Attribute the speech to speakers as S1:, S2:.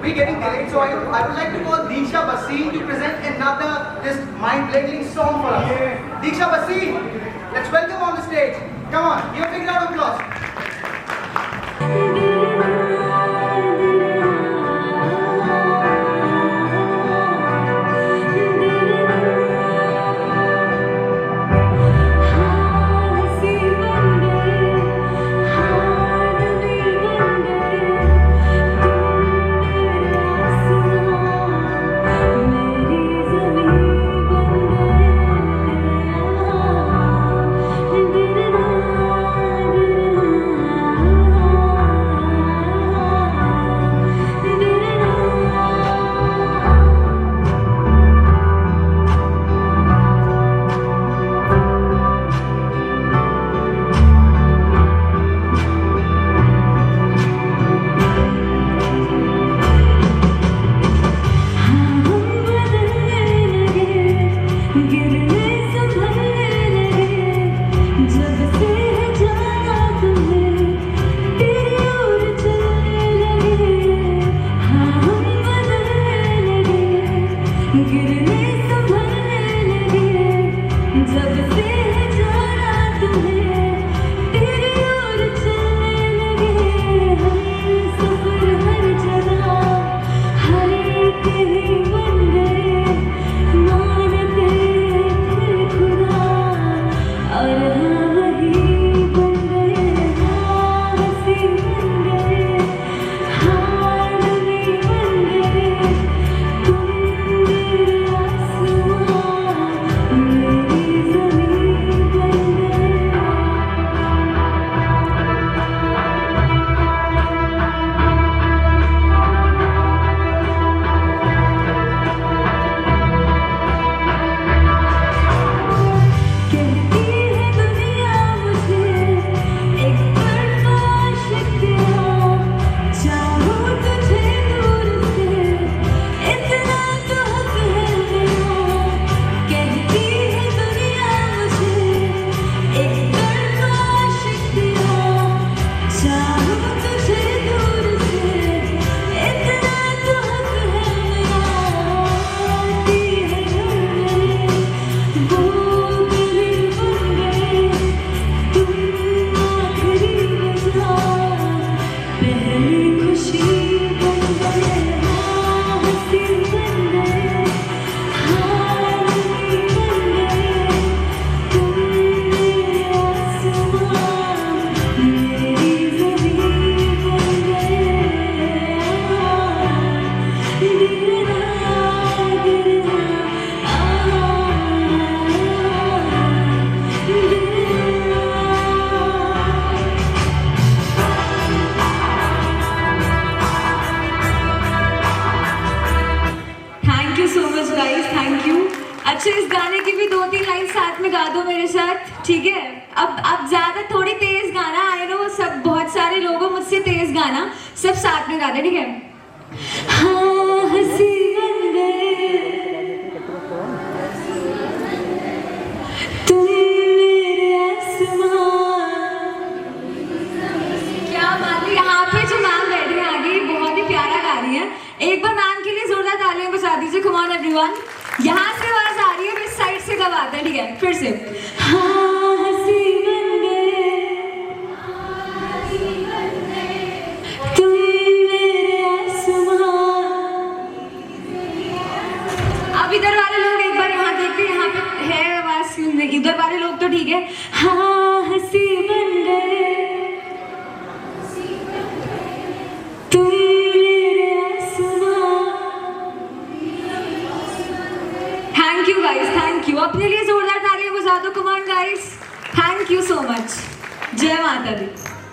S1: we're getting delayed, so I would like to call Deeksha Bhasin to present another this mind-blowing song for us. Deeksha Bhasin, let's welcome on the stage. Come on, give a big round of applause.
S2: अच्छा इस गाने की भी 2-3 line साथ में गा दो मेरे साथ, ठीक है? अब ज्यादा थोड़ी तेज गाना, आई नो सब बहुत सारे लोगों मुझसे तेज गाना, सब साथ में गा दे, ठीक है? हाँ हंसी बन गए तुम मेरे आसमान। क्या बात है, यहाँ पे जो मैम बैठे हैं आगे बहुत ही प्यारा गा रही है। एक बार मैम के लिए जोरदार तालियां बजा दीजिए। कम ऑन एवरीवन, यहाँ से आवाज आ रही है, इस साइड से गवाते हैं, ठीक है? फिर से हाँ हंसी बन गए तुम मेरे आसमान। अब इधर वाले लोग एक बार यहाँ देखते हैं, यहाँ पे है आवाज, इधर वाले लोग तो ठीक है। हाँ हंसी बन गए तुम मेरे आसमान। Thank you guys, thank you. अपने लिए जोरदार तालियां बजा दो। Come on guys, thank you so much. जय माता दी।